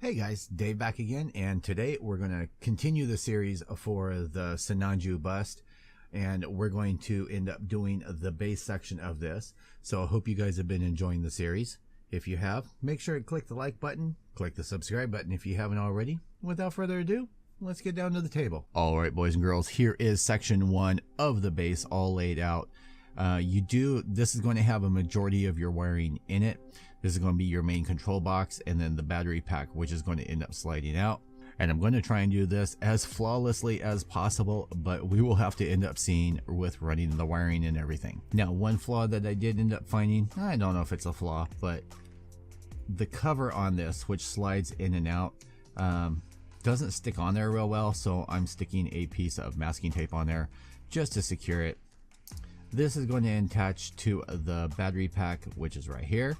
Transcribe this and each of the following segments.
Hey guys, Dave back again, and today we're going to continue the series for the Sinanju bust, and we're going to end up doing the base section of this. So I hope you guys have been enjoying the series. If you have, make sure to click the like button, click the subscribe button if you haven't already. Without further ado, let's get down to the table. Alright boys and girls, here is section 1 of the base all laid out. This is going to have a majority of your wiring in it. This is going to be your main control box and then the battery pack, which is going to end up sliding out. And I'm going to try and do this as flawlessly as possible, but we will have to end up seeing with running the wiring and everything. Now, one flaw that I did end up finding, I don't know if it's a flaw, but the cover on this, which slides in and out, doesn't stick on there real well. So I'm sticking a piece of masking tape on there just to secure it. This is going to attach to the battery pack, which is right here.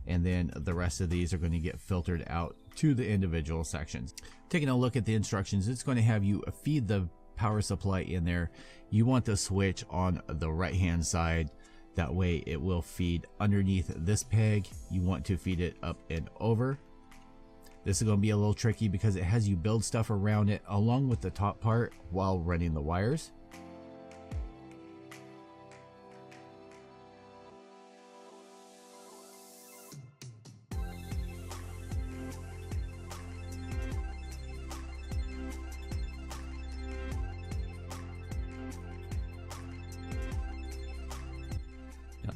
And then the rest of these are going to get filtered out to the individual sections. Taking a look at the instructions, it's going to have you feed the power supply in there. You want the switch on the right hand side. That way it will feed underneath this peg. You want to feed it up and over. This is going to be a little tricky because it has you build stuff around it along with the top part while running the wires.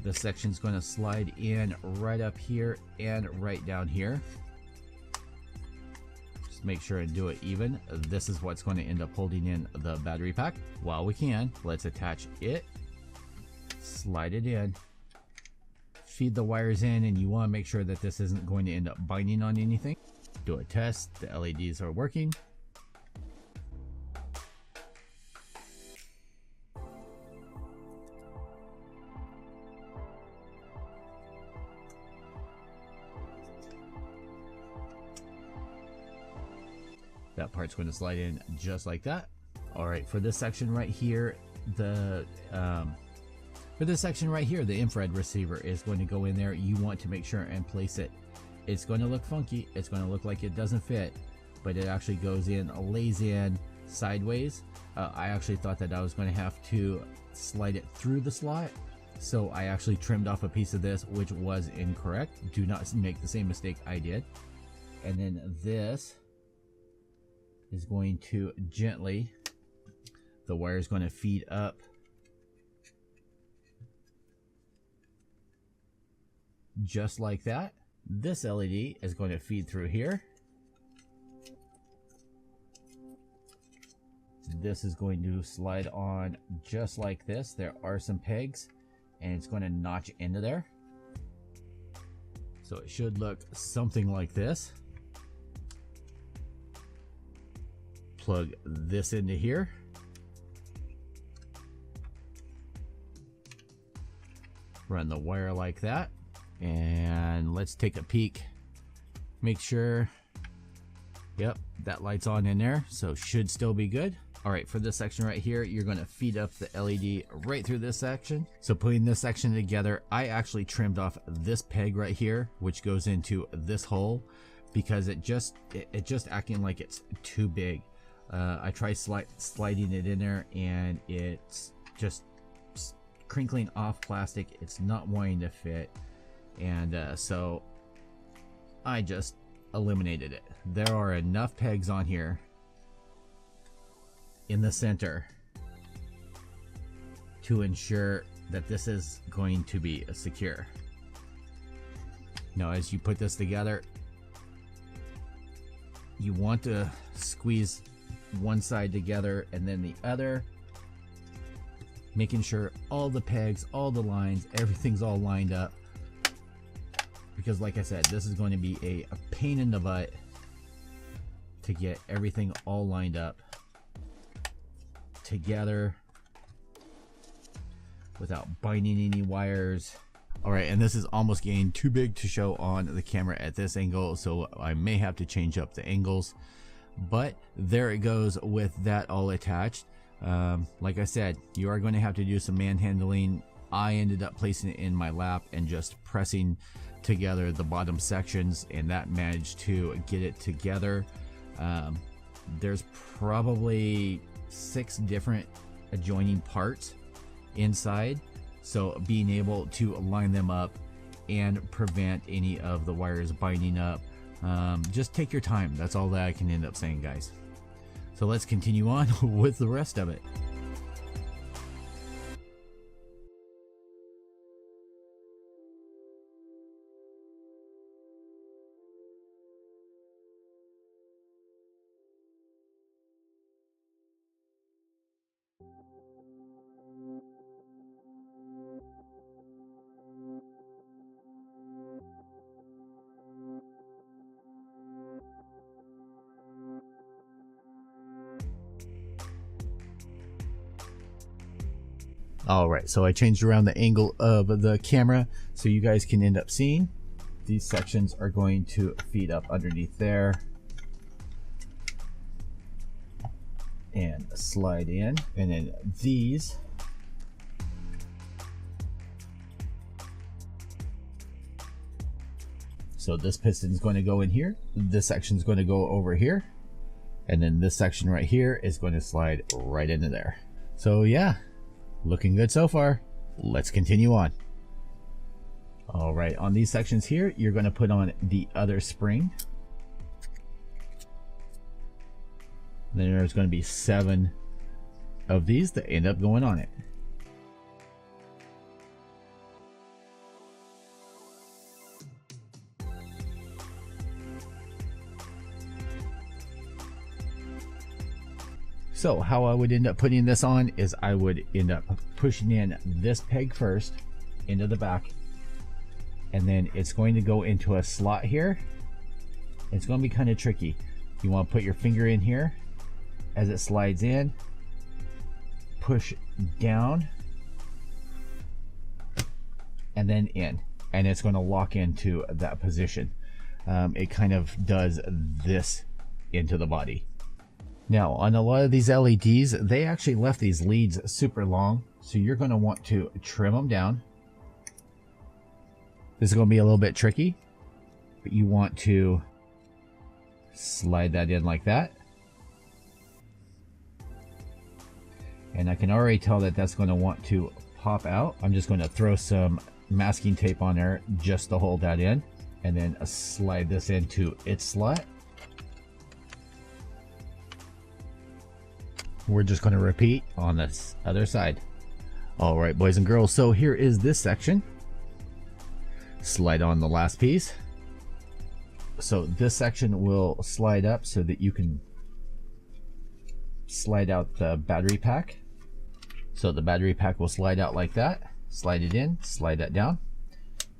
This section is going to slide in right up here and right down here. Just make sure and do it even. This is what's going to end up holding in the battery pack. While we can, let's attach it, slide it in, feed the wires in, and you want to make sure that this isn't going to end up binding on anything. Do a test, the LEDs are working. That part's going to slide in just like that. All right, for this section right here, the infrared receiver is going to go in there. You want to make sure and place it. It's going to look funky. It's going to look like it doesn't fit, but it actually goes in, lays in sideways. I actually thought that I was going to have to slide it through the slot, so I actually trimmed off a piece of this, which was incorrect. Do not make the same mistake I did. And then this is going to gently, the wire is going to feed up just like that. This LED is going to feed through here. This is going to slide on just like this. There are some pegs and it's going to notch into there. So it should look something like this. Plug this into here. Run the wire like that. And let's take a peek. Make sure, yep, that light's on in there, so should still be good. All right, for this section right here, you're going to feed up the LED right through this section. So putting this section together, I actually trimmed off this peg right here, which goes into this hole, because it just acting like it's too big. I tried sliding it in there and it's just crinkling off plastic. It's not wanting to fit, and so I just eliminated it. There are enough pegs on here in the center to ensure that this is going to be secure. Now, as you put this together, you want to squeeze one side together and then the other, making sure all the pegs, all the lines, everything's all lined up, because like I said, this is going to be a pain in the butt to get everything all lined up together without binding any wires. All right, and this is almost getting too big to show on the camera at this angle, so I may have to change up the angles. But there it goes with that all attached. Like I said, you are going to have to do some manhandling. I ended up placing it in my lap and just pressing together the bottom sections, and that managed to get it together. There's probably 6 different adjoining parts inside, so being able to line them up and prevent any of the wires binding up, just take your time. That's all that I can end up saying, guys. So let's continue on with the rest of it. Alright, so I changed around the angle of the camera so you guys can end up seeing. These sections are going to feed up underneath there and slide in, and then these so this piston is going to go in here, this section is going to go over here, and then this section right here is going to slide right into there. So yeah, looking good so far. Let's continue on. All right, on these sections here, you're going to put on the other spring. Then there's going to be 7 of these that end up going on it. So how I would end up putting this on is I would end up pushing in this peg first into the back, and then it's going to go into a slot here. It's going to be kind of tricky. You want to put your finger in here as it slides in, push down, and then in, and it's going to lock into that position. It kind of does this into the body. Now on a lot of these LEDs, they actually left these leads super long, so you're going to want to trim them down. This is going to be a little bit tricky, but you want to slide that in like that. And I can already tell that that's going to want to pop out. I'm just going to throw some masking tape on there just to hold that in, and then slide this into its slot. We're just going to repeat on this other side. All right, boys and girls, so here is this section. Slide on the last piece. So this section will slide up so that you can slide out the battery pack. So the battery pack will slide out like that. Slide it in, slide that down.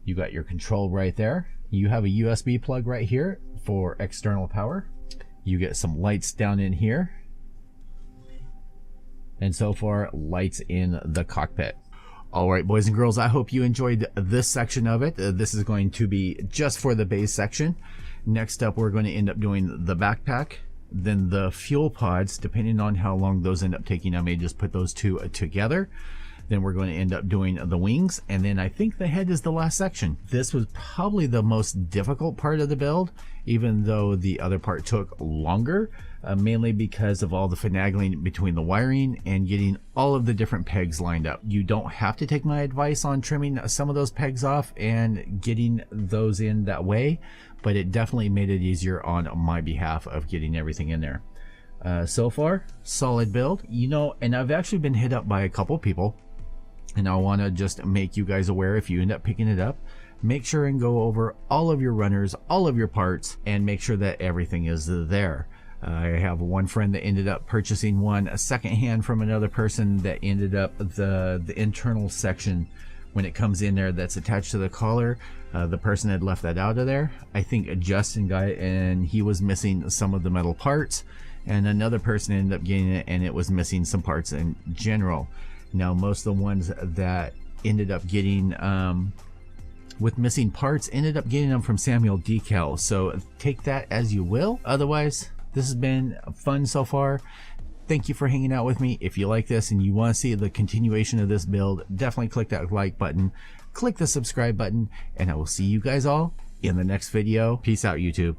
You got your control right there. You have a USB plug right here for external power. You get some lights down in here. And so far, lights in the cockpit. All right, boys and girls, I hope you enjoyed this section of it. This is going to be just for the base section. Next up, we're going to end up doing the backpack, then the fuel pods. Depending on how long those end up taking, I may just put those two together. Then we're going to end up doing the wings, and then I think the head is the last section. This was probably the most difficult part of the build, even though the other part took longer, mainly because of all the finagling between the wiring and getting all of the different pegs lined up. You don't have to take my advice on trimming some of those pegs off and getting those in that way, but it definitely made it easier on my behalf of getting everything in there. So far, solid build, you know, and I've actually been hit up by a couple people, and I want to just make you guys aware, if you end up picking it up, make sure and go over all of your runners, all of your parts, and make sure that everything is there. I have one friend that ended up purchasing one secondhand from another person that ended up the internal section when it comes in there that's attached to the collar. The person had left that out of there. I think Justin got it and he was missing some of the metal parts, and another person ended up getting it and it was missing some parts in general. Now most of the ones that ended up getting with missing parts ended up getting them from Samuel Decal, so take that as you will. Otherwise, this has been fun so far. Thank you for hanging out with me. If you like this and you want to see the continuation of this build, definitely click that like button. click the subscribe button, and I will see you guys all in the next video. Peace out, YouTube.